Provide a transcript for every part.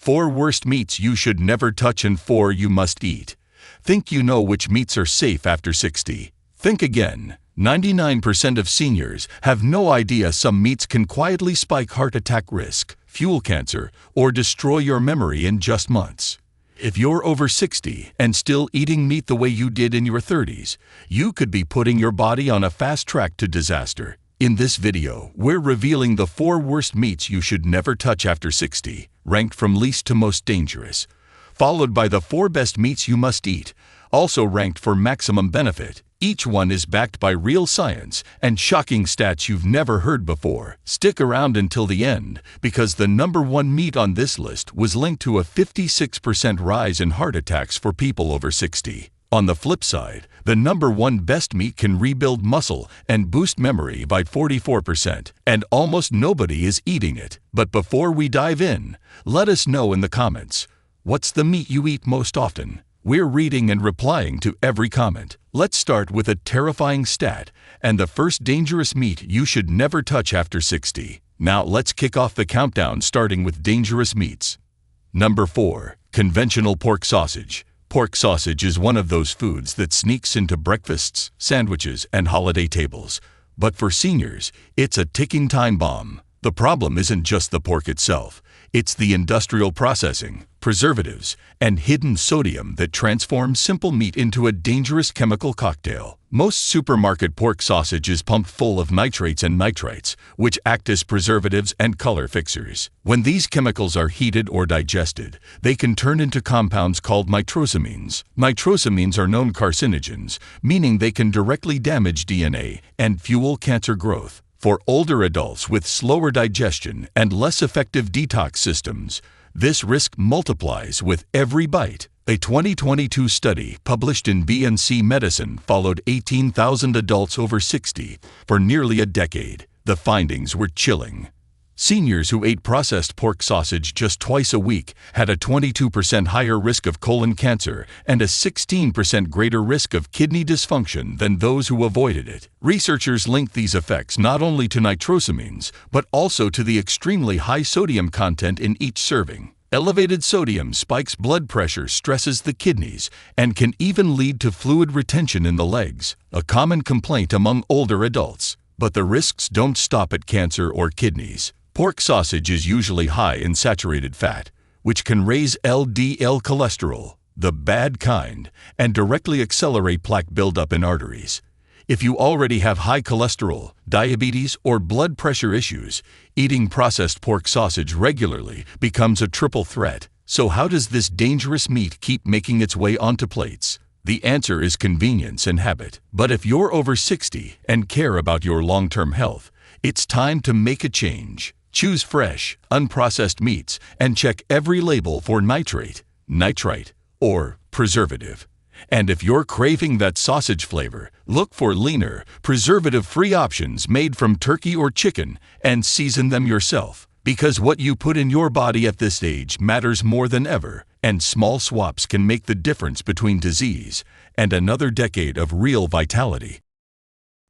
4 worst meats you should never touch and 4 you must eat. Think you know which meats are safe after 60? Think again. 99% of seniors have no idea some meats can quietly spike heart attack risk, fuel cancer, or destroy your memory in just months. If you're over 60 and still eating meat the way you did in your 30s, you could be putting your body on a fast track to disaster. In this video, we're revealing the 4 worst meats you should never touch after 60, ranked from least to most dangerous, followed by the 4 best meats you must eat, also ranked for maximum benefit. Each one is backed by real science and shocking stats you've never heard before. Stick around until the end, because the number 1 meat on this list was linked to a 56% rise in heart attacks for people over 60. On the flip side, the number 1 best meat can rebuild muscle and boost memory by 44%, and almost nobody is eating it. But before we dive in, let us know in the comments, what's the meat you eat most often? We're reading and replying to every comment. Let's start with a terrifying stat and the first dangerous meat you should never touch after 60. Now let's kick off the countdown, starting with dangerous meats. Number 4. Conventional pork sausage. Pork sausage is one of those foods that sneaks into breakfasts, sandwiches, and holiday tables. But for seniors, it's a ticking time bomb. The problem isn't just the pork itself. It's the industrial processing, preservatives, and hidden sodium that transforms simple meat into a dangerous chemical cocktail. Most supermarket pork sausage is pumped full of nitrates and nitrites, which act as preservatives and color fixers. When these chemicals are heated or digested, they can turn into compounds called nitrosamines. Nitrosamines are known carcinogens, meaning they can directly damage DNA and fuel cancer growth. For older adults with slower digestion and less effective detox systems, this risk multiplies with every bite. A 2022 study published in B&C Medicine followed 18,000 adults over 60 for nearly a decade. The findings were chilling. Seniors who ate processed pork sausage just twice a week had a 22% higher risk of colon cancer and a 16% greater risk of kidney dysfunction than those who avoided it. Researchers linked these effects not only to nitrosamines, but also to the extremely high sodium content in each serving. Elevated sodium spikes blood pressure, stresses the kidneys, and can even lead to fluid retention in the legs, a common complaint among older adults. But the risks don't stop at cancer or kidneys. Pork sausage is usually high in saturated fat, which can raise LDL cholesterol, the bad kind, and directly accelerate plaque buildup in arteries. If you already have high cholesterol, diabetes, or blood pressure issues, eating processed pork sausage regularly becomes a triple threat. So how does this dangerous meat keep making its way onto plates? The answer is convenience and habit. But if you're over 60 and care about your long-term health, it's time to make a change. Choose fresh, unprocessed meats and check every label for nitrate, nitrite, or preservative. And if you're craving that sausage flavor, look for leaner, preservative-free options made from turkey or chicken and season them yourself. Because what you put in your body at this age matters more than ever, and small swaps can make the difference between disease and another decade of real vitality.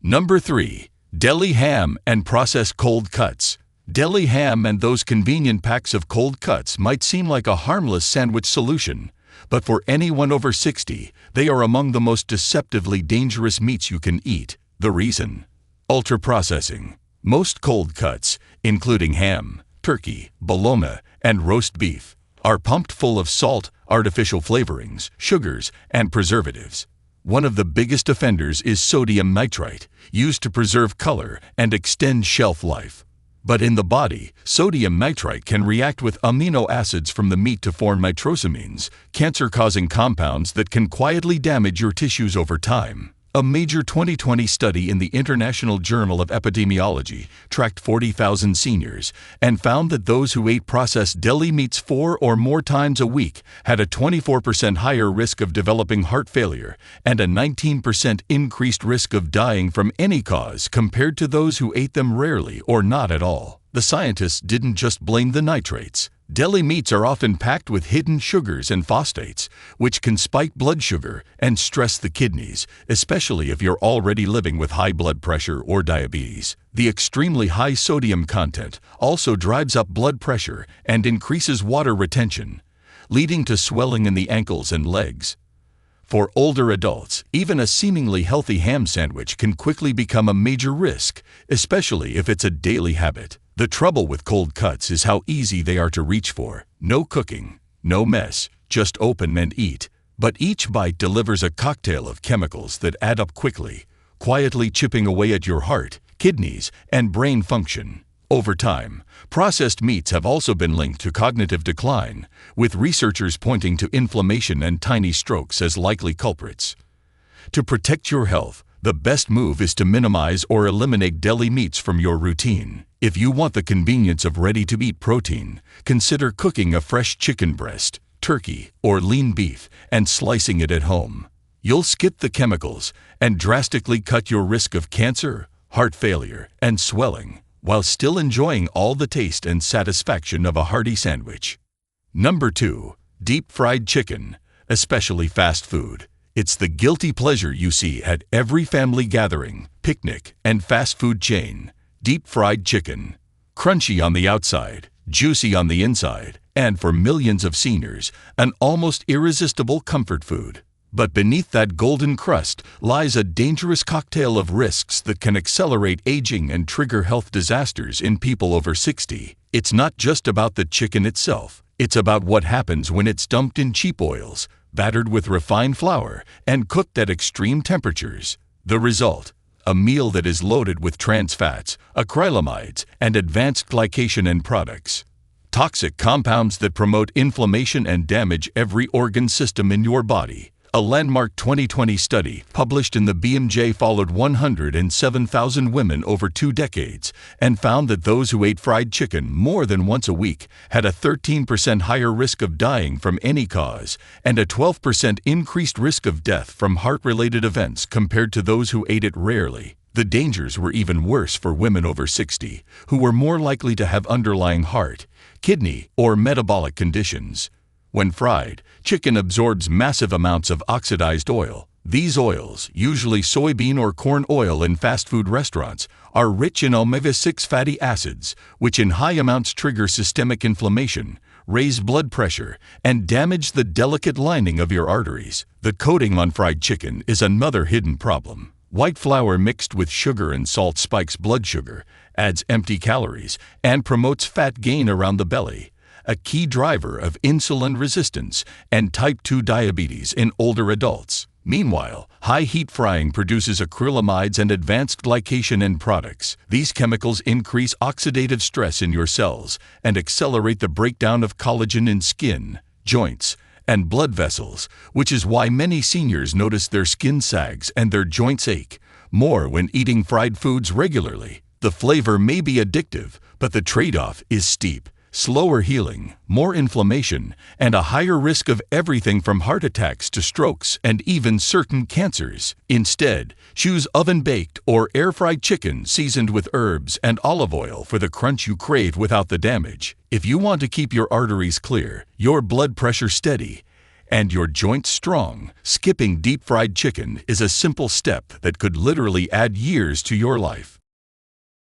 Number 3. Deli ham and processed cold cuts. Deli ham and those convenient packs of cold cuts might seem like a harmless sandwich solution, but for anyone over 60, they are among the most deceptively dangerous meats you can eat. The reason? Ultra-processing. Most cold cuts, including ham, turkey, bologna, and roast beef, are pumped full of salt, artificial flavorings, sugars, and preservatives. One of the biggest offenders is sodium nitrite, used to preserve color and extend shelf life. But in the body, sodium nitrite can react with amino acids from the meat to form nitrosamines, cancer-causing compounds that can quietly damage your tissues over time. A major 2020 study in the International Journal of Epidemiology tracked 40,000 seniors and found that those who ate processed deli meats 4 or more times a week had a 24% higher risk of developing heart failure and a 19% increased risk of dying from any cause compared to those who ate them rarely or not at all. The scientists didn't just blame the nitrates. Deli meats are often packed with hidden sugars and phosphates, which can spike blood sugar and stress the kidneys, especially if you're already living with high blood pressure or diabetes. The extremely high sodium content also drives up blood pressure and increases water retention, leading to swelling in the ankles and legs. For older adults, even a seemingly healthy ham sandwich can quickly become a major risk, especially if it's a daily habit. The trouble with cold cuts is how easy they are to reach for. No cooking, no mess, just open and eat. But each bite delivers a cocktail of chemicals that add up quickly, quietly chipping away at your heart, kidneys, and brain function. Over time, processed meats have also been linked to cognitive decline, with researchers pointing to inflammation and tiny strokes as likely culprits. To protect your health, the best move is to minimize or eliminate deli meats from your routine. If you want the convenience of ready-to-eat protein, consider cooking a fresh chicken breast, turkey, or lean beef and slicing it at home. You'll skip the chemicals and drastically cut your risk of cancer, heart failure, and swelling, while still enjoying all the taste and satisfaction of a hearty sandwich. Number 2. Deep-fried chicken, especially fast food. It's the guilty pleasure you see at every family gathering, picnic, and fast food chain. Deep-fried chicken. Crunchy on the outside, juicy on the inside, and for millions of seniors, an almost irresistible comfort food. But beneath that golden crust lies a dangerous cocktail of risks that can accelerate aging and trigger health disasters in people over 60. It's not just about the chicken itself. It's about what happens when it's dumped in cheap oils, battered with refined flour, and cooked at extreme temperatures. The result: a meal that is loaded with trans fats, acrylamides, and advanced glycation end products. Toxic compounds that promote inflammation and damage every organ system in your body. A landmark 2020 study published in the BMJ followed 107,000 women over 2 decades and found that those who ate fried chicken more than once a week had a 13% higher risk of dying from any cause and a 12% increased risk of death from heart-related events compared to those who ate it rarely. The dangers were even worse for women over 60, who were more likely to have underlying heart, kidney, or metabolic conditions. When fried, chicken absorbs massive amounts of oxidized oil. These oils, usually soybean or corn oil in fast food restaurants, are rich in omega-6 fatty acids, which in high amounts trigger systemic inflammation, raise blood pressure, and damage the delicate lining of your arteries. The coating on fried chicken is another hidden problem. White flour mixed with sugar and salt spikes blood sugar, adds empty calories, and promotes fat gain around the belly, a key driver of insulin resistance and type 2 diabetes in older adults. Meanwhile, high heat frying produces acrylamides and advanced glycation end products. These chemicals increase oxidative stress in your cells and accelerate the breakdown of collagen in skin, joints, and blood vessels, which is why many seniors notice their skin sags and their joints ache more when eating fried foods regularly. The flavor may be addictive, but the trade-off is steep. Slower healing, more inflammation, and a higher risk of everything from heart attacks to strokes and even certain cancers. Instead, choose oven-baked or air-fried chicken seasoned with herbs and olive oil for the crunch you crave without the damage. If you want to keep your arteries clear, your blood pressure steady, and your joints strong, skipping deep-fried chicken is a simple step that could literally add years to your life.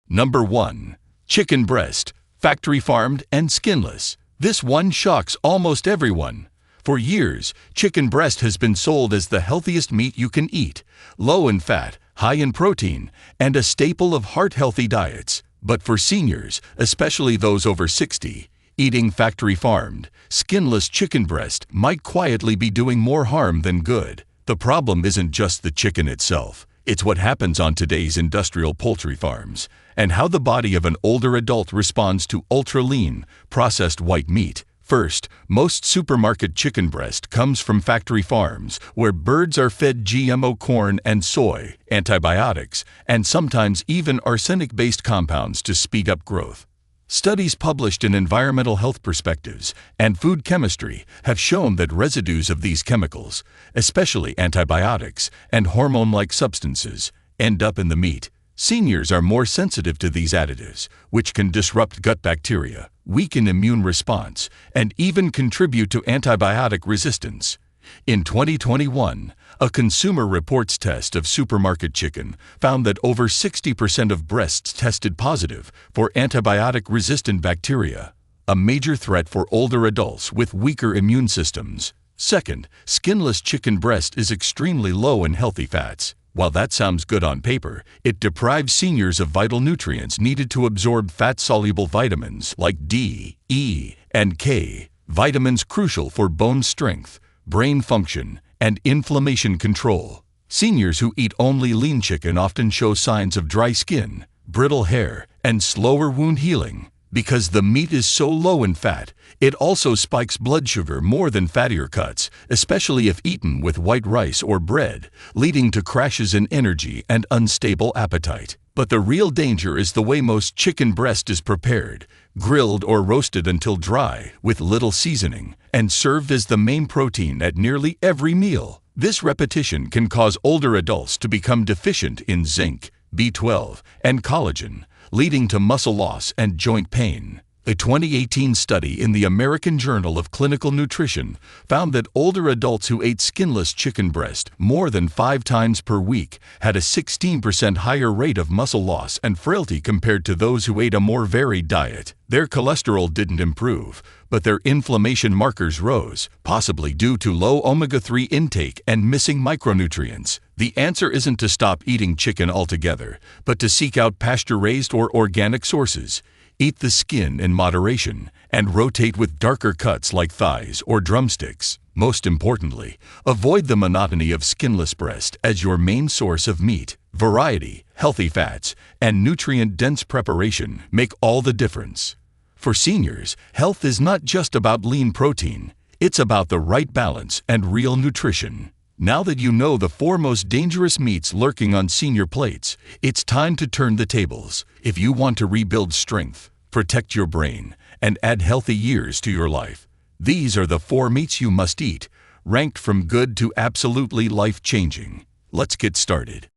Number 1. Chicken breast. Factory farmed and skinless. This one shocks almost everyone. For years, chicken breast has been sold as the healthiest meat you can eat, low in fat, high in protein, and a staple of heart-healthy diets. But for seniors, especially those over 60, eating factory farmed, skinless chicken breast might quietly be doing more harm than good. The problem isn't just the chicken itself. It's what happens on today's industrial poultry farms, and how the body of an older adult responds to ultra-lean, processed white meat. First, most supermarket chicken breast comes from factory farms, where birds are fed GMO corn and soy, antibiotics, and sometimes even arsenic-based compounds to speed up growth. Studies published in Environmental Health Perspectives and Food Chemistry have shown that residues of these chemicals, especially antibiotics and hormone-like substances, end up in the meat. Seniors are more sensitive to these additives, which can disrupt gut bacteria, weaken immune response, and even contribute to antibiotic resistance. In 2021, a Consumer Reports test of supermarket chicken found that over 60% of breasts tested positive for antibiotic-resistant bacteria, a major threat for older adults with weaker immune systems. Second, skinless chicken breast is extremely low in healthy fats. While that sounds good on paper, it deprives seniors of vital nutrients needed to absorb fat-soluble vitamins like D, E, and K, vitamins crucial for bone strength, brain function, and inflammation control. Seniors who eat only lean chicken often show signs of dry skin, brittle hair, and slower wound healing. Because the meat is so low in fat, it also spikes blood sugar more than fattier cuts, especially if eaten with white rice or bread, leading to crashes in energy and unstable appetite. But the real danger is the way most chicken breast is prepared, grilled or roasted until dry, with little seasoning, and served as the main protein at nearly every meal. This repetition can cause older adults to become deficient in zinc, B12, and collagen, leading to muscle loss and joint pain. A 2018 study in the American Journal of Clinical Nutrition found that older adults who ate skinless chicken breast more than 5 times per week had a 16% higher rate of muscle loss and frailty compared to those who ate a more varied diet. Their cholesterol didn't improve, but their inflammation markers rose, possibly due to low omega-3 intake and missing micronutrients. The answer isn't to stop eating chicken altogether, but to seek out pasture-raised or organic sources. Eat the skin in moderation, and rotate with darker cuts like thighs or drumsticks. Most importantly, avoid the monotony of skinless breast as your main source of meat. Variety, healthy fats, and nutrient-dense preparation make all the difference. For seniors, health is not just about lean protein. It's about the right balance and real nutrition. Now that you know the 4 most dangerous meats lurking on senior plates, it's time to turn the tables. If you want to rebuild strength, protect your brain, and add healthy years to your life, these are the 4 meats you must eat, ranked from good to absolutely life-changing. Let's get started.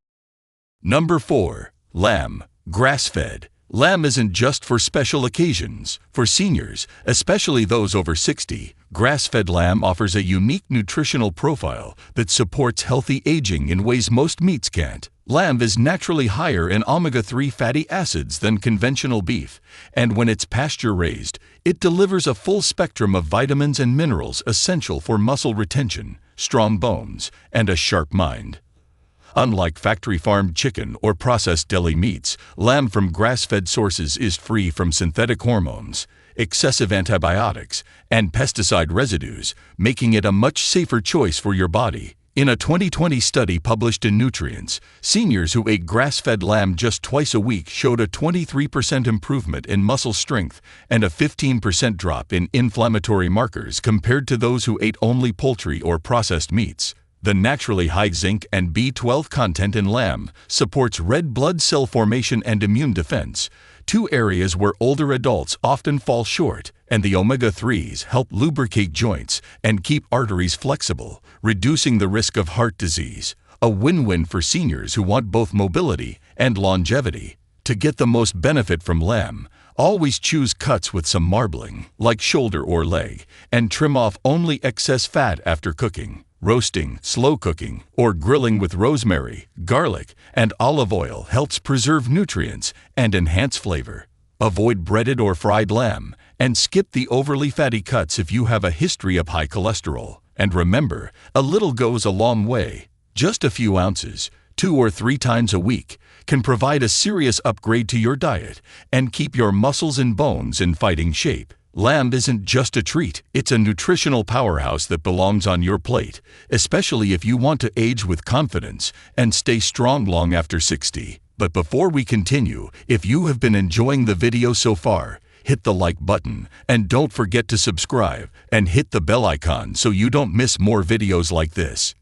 Number 4. Lamb, grass-fed. Lamb isn't just for special occasions. For seniors, especially those over 60, grass-fed lamb offers a unique nutritional profile that supports healthy aging in ways most meats can't. Lamb is naturally higher in omega-3 fatty acids than conventional beef, and when it's pasture-raised, it delivers a full spectrum of vitamins and minerals essential for muscle retention, strong bones, and a sharp mind. Unlike factory-farmed chicken or processed deli meats, lamb from grass-fed sources is free from synthetic hormones, excessive antibiotics, and pesticide residues, making it a much safer choice for your body. In a 2020 study published in Nutrients, seniors who ate grass-fed lamb just twice a week showed a 23% improvement in muscle strength and a 15% drop in inflammatory markers compared to those who ate only poultry or processed meats. The naturally high zinc and B12 content in lamb supports red blood cell formation and immune defense, 2 areas where older adults often fall short, and the omega-3s help lubricate joints and keep arteries flexible, reducing the risk of heart disease. A win-win for seniors who want both mobility and longevity. To get the most benefit from lamb, always choose cuts with some marbling, like shoulder or leg, and trim off only excess fat after cooking. Roasting, slow cooking, or grilling with rosemary, garlic, and olive oil helps preserve nutrients and enhance flavor. Avoid breaded or fried lamb, and skip the overly fatty cuts if you have a history of high cholesterol. And remember, a little goes a long way. Just a few ounces, 2 or 3 times a week, can provide a serious upgrade to your diet and keep your muscles and bones in fighting shape. Lamb isn't just a treat, it's a nutritional powerhouse that belongs on your plate, especially if you want to age with confidence and stay strong long after 60. But before we continue, if you have been enjoying the video so far, hit the like button and don't forget to subscribe and hit the bell icon so you don't miss more videos like this.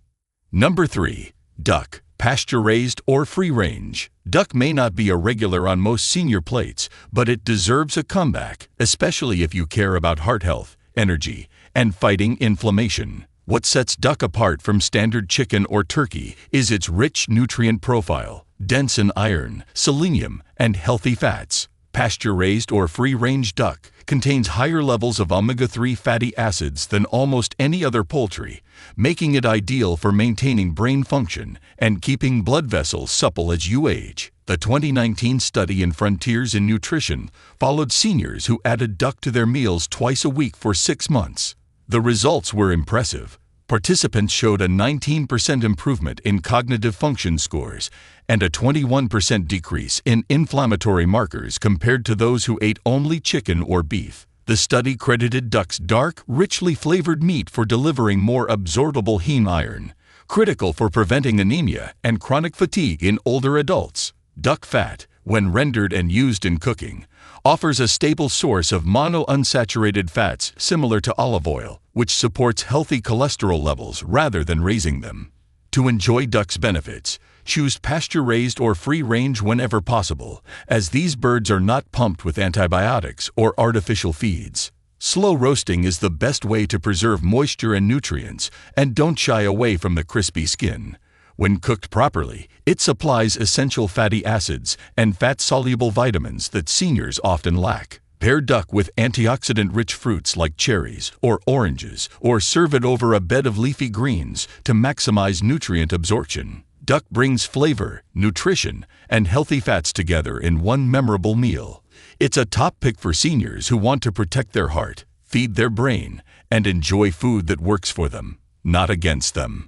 Number 3. Duck, pasture-raised or free-range. Duck may not be a regular on most senior plates, but it deserves a comeback, especially if you care about heart health, energy, and fighting inflammation. What sets duck apart from standard chicken or turkey is its rich nutrient profile, dense in iron, selenium, and healthy fats. Pasture-raised or free-range duck contains higher levels of omega-3 fatty acids than almost any other poultry, making it ideal for maintaining brain function and keeping blood vessels supple as you age. The 2019 study in Frontiers in Nutrition followed seniors who added duck to their meals twice a week for 6 months. The results were impressive. Participants showed a 19% improvement in cognitive function scores and a 21% decrease in inflammatory markers compared to those who ate only chicken or beef. The study credited duck's dark, richly flavored meat for delivering more absorbable heme iron, critical for preventing anemia and chronic fatigue in older adults. Duck fat, when rendered and used in cooking, offers a stable source of monounsaturated fats similar to olive oil, which supports healthy cholesterol levels rather than raising them. To enjoy duck's benefits, choose pasture-raised or free-range whenever possible, as these birds are not pumped with antibiotics or artificial feeds. Slow roasting is the best way to preserve moisture and nutrients, and don't shy away from the crispy skin. When cooked properly, it supplies essential fatty acids and fat-soluble vitamins that seniors often lack. Pair duck with antioxidant-rich fruits like cherries or oranges, or serve it over a bed of leafy greens to maximize nutrient absorption. Duck brings flavor, nutrition, and healthy fats together in one memorable meal. It's a top pick for seniors who want to protect their heart, feed their brain, and enjoy food that works for them, not against them.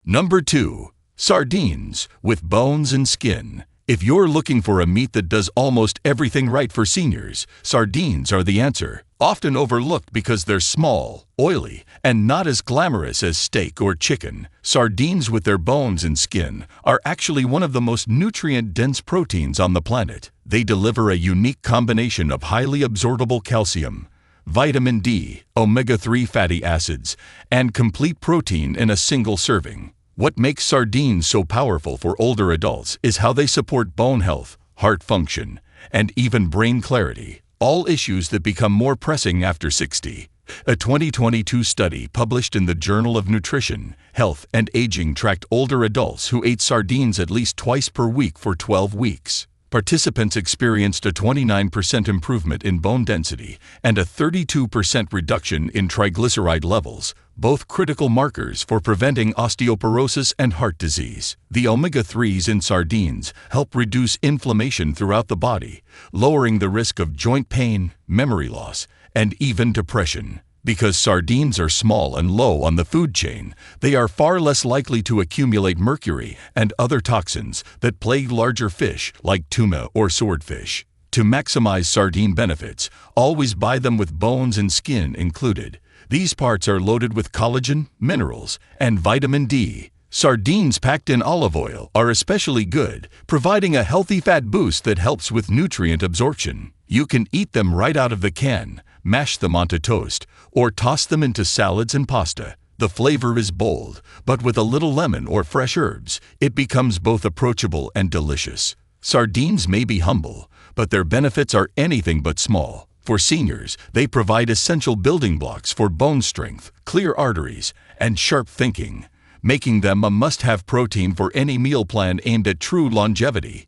Number 2. Sardines with bones and skin. If you're looking for a meat that does almost everything right for seniors, sardines are the answer. Often overlooked because they're small, oily, and not as glamorous as steak or chicken, sardines with their bones and skin are actually one of the most nutrient-dense proteins on the planet. They deliver a unique combination of highly absorbable calcium, vitamin D, omega-3 fatty acids, and complete protein in a single serving. What makes sardines so powerful for older adults is how they support bone health, heart function, and even brain clarity, all issues that become more pressing after 60. A 2022 study published in the Journal of Nutrition, Health, and Aging tracked older adults who ate sardines at least twice per week for 12 weeks. Participants experienced a 29% improvement in bone density and a 32% reduction in triglyceride levels, both critical markers for preventing osteoporosis and heart disease. The omega-3s in sardines help reduce inflammation throughout the body, lowering the risk of joint pain, memory loss, and even depression. Because sardines are small and low on the food chain, they are far less likely to accumulate mercury and other toxins that plague larger fish like tuna or swordfish. To maximize sardine benefits, always buy them with bones and skin included. These parts are loaded with collagen, minerals, and vitamin D. Sardines packed in olive oil are especially good, providing a healthy fat boost that helps with nutrient absorption. You can eat them right out of the can, mash them onto toast, or toss them into salads and pasta. The flavor is bold, but with a little lemon or fresh herbs, it becomes both approachable and delicious. Sardines may be humble, but their benefits are anything but small. For seniors, they provide essential building blocks for bone strength, clear arteries, and sharp thinking, making them a must-have protein for any meal plan aimed at true longevity.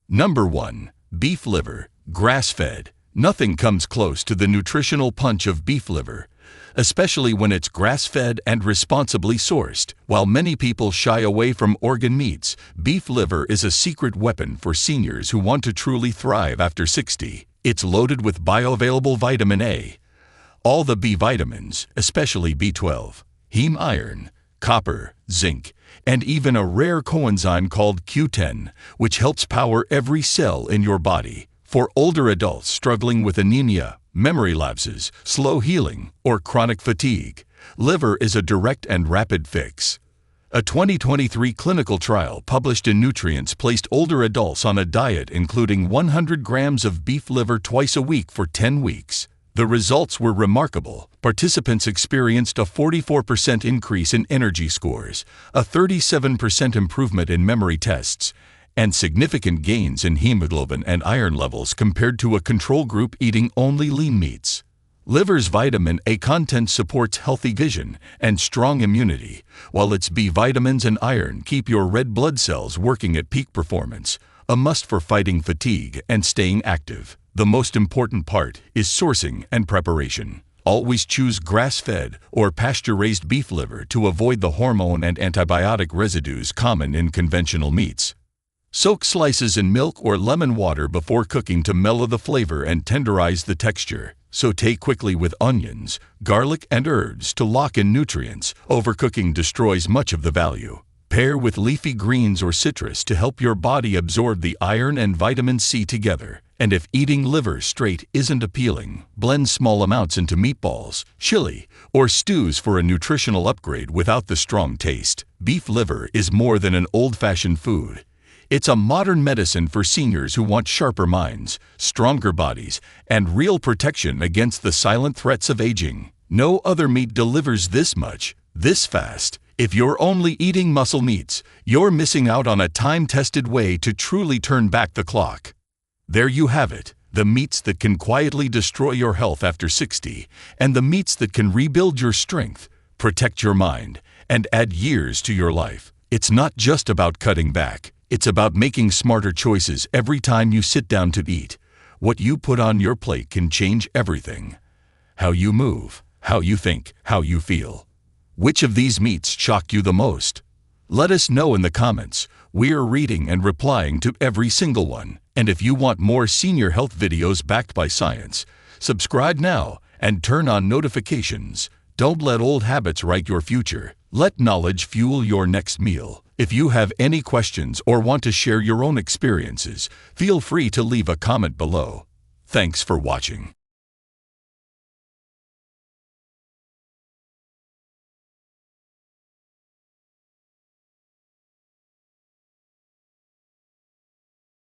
Number 1. Beef liver, grass-fed. Nothing comes close to the nutritional punch of beef liver, especially when it's grass-fed and responsibly sourced. While many people shy away from organ meats, beef liver is a secret weapon for seniors who want to truly thrive after 60. It's loaded with bioavailable vitamin A, all the B vitamins, especially B12, heme iron, copper, zinc, and even a rare coenzyme called Q10, which helps power every cell in your body. For older adults struggling with anemia, memory lapses, slow healing, or chronic fatigue, liver is a direct and rapid fix. A 2023 clinical trial published in Nutrients placed older adults on a diet including 100 grams of beef liver twice a week for 10 weeks. The results were remarkable. Participants experienced a 44% increase in energy scores, a 37% improvement in memory tests, and significant gains in hemoglobin and iron levels compared to a control group eating only lean meats. Liver's vitamin A content supports healthy vision and strong immunity, while its B vitamins and iron keep your red blood cells working at peak performance. a must for fighting fatigue and staying active. The most important part is sourcing and preparation. Always choose grass-fed or pasture-raised beef liver to avoid the hormone and antibiotic residues common in conventional meats. Soak slices in milk or lemon water before cooking to mellow the flavor and tenderize the texture. Sauté quickly with onions, garlic, and herbs to lock in nutrients. Overcooking destroys much of the value. Pair with leafy greens or citrus to help your body absorb the iron and vitamin C together. And if eating liver straight isn't appealing, blend small amounts into meatballs, chili, or stews for a nutritional upgrade without the strong taste. Beef liver is more than an old-fashioned food. It's a modern medicine for seniors who want sharper minds, stronger bodies, and real protection against the silent threats of aging. No other meat delivers this much, this fast. If you're only eating muscle meats, you're missing out on a time-tested way to truly turn back the clock. There you have it, the meats that can quietly destroy your health after 60, and the meats that can rebuild your strength, protect your mind, and add years to your life. It's not just about cutting back. It's about making smarter choices every time you sit down to eat. What you put on your plate can change everything. How you move, how you think, how you feel. Which of these meats shock you the most? Let us know in the comments. We're reading and replying to every single one. And if you want more senior health videos backed by science, subscribe now and turn on notifications. Don't let old habits write your future. Let knowledge fuel your next meal. If you have any questions or want to share your own experiences, feel free to leave a comment below. Thanks for watching.